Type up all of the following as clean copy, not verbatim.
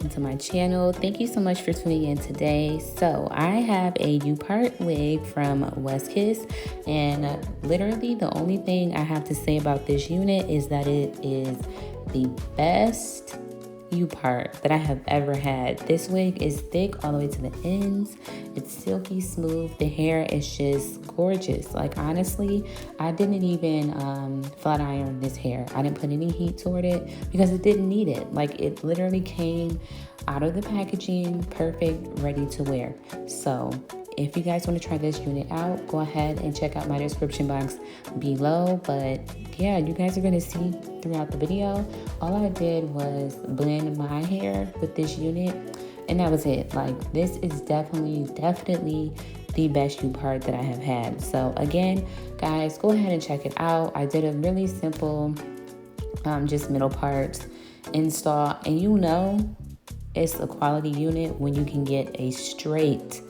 welcome to my channel. Thank you so much for tuning in today. So I have a U-part wig from Westkiss, and literally the only thing I have to say about this unit is that it is the best U-part that I have ever had. This wig is thick all the way to the ends. It's silky smooth. The hair is just gorgeous. Like, honestly, I didn't even flat iron this hair. I didn't put any heat toward it because it didn't need it. Like, it literally came out of the packaging perfect, ready to wear. So if you guys want to try this unit out, go ahead and check out my description box below. But yeah, you guys are going to see throughout the video, all I did was blend my hair with this unit, and that was it. Like, this is definitely the best U-part that I have had. So again, guys, go ahead and check it out. I did a really simple just middle parts install, and you know it's a quality unit when you can get a straight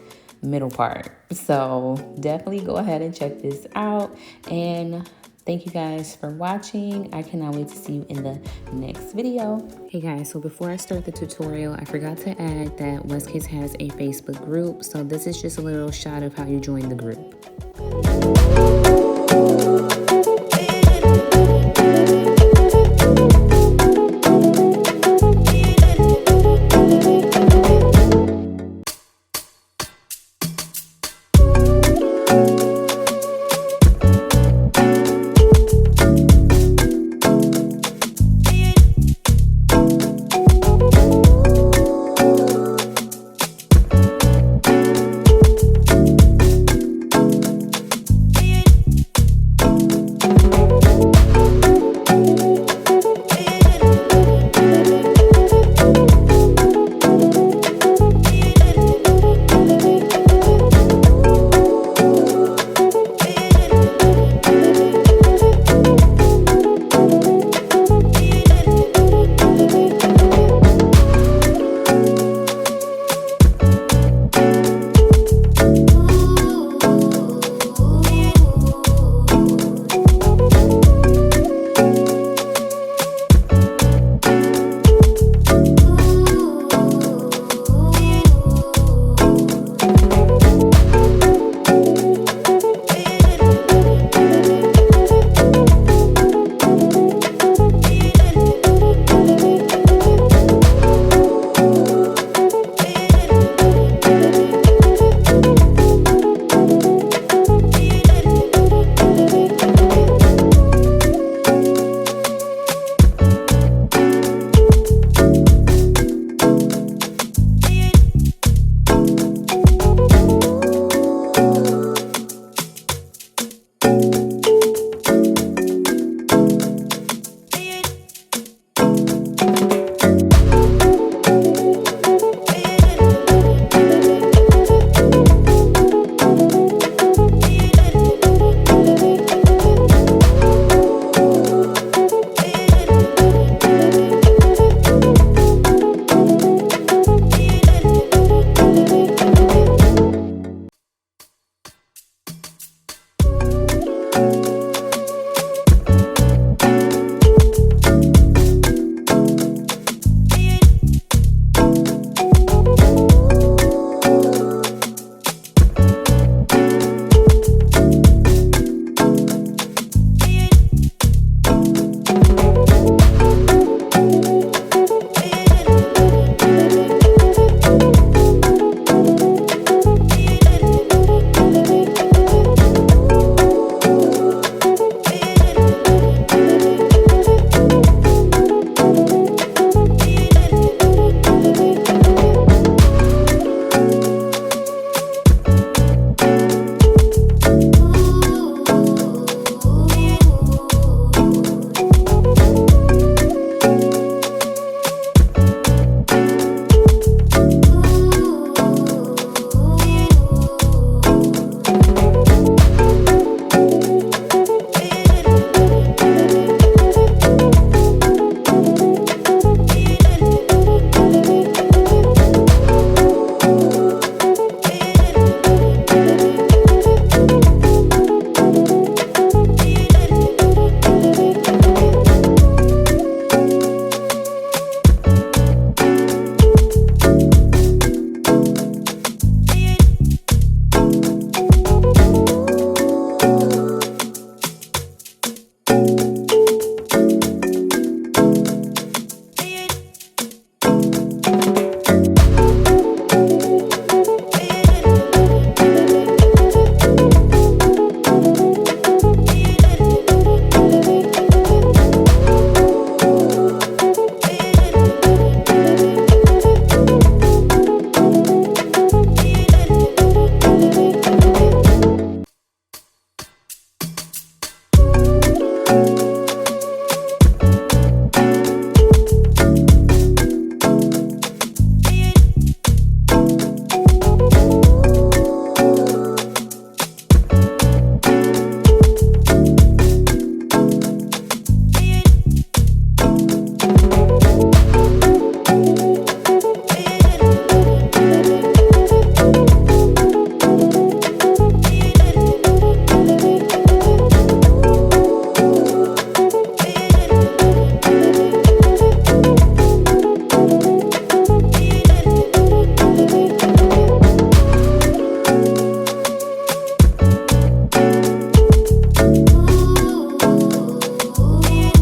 middle part. So definitely go ahead and check this out, and thank you guys for watching. I cannot wait to see you in the next video. Hey guys, so before I start the tutorial, I forgot to add that Westkiss has a Facebook group. So this is just a little shot of how you join the group.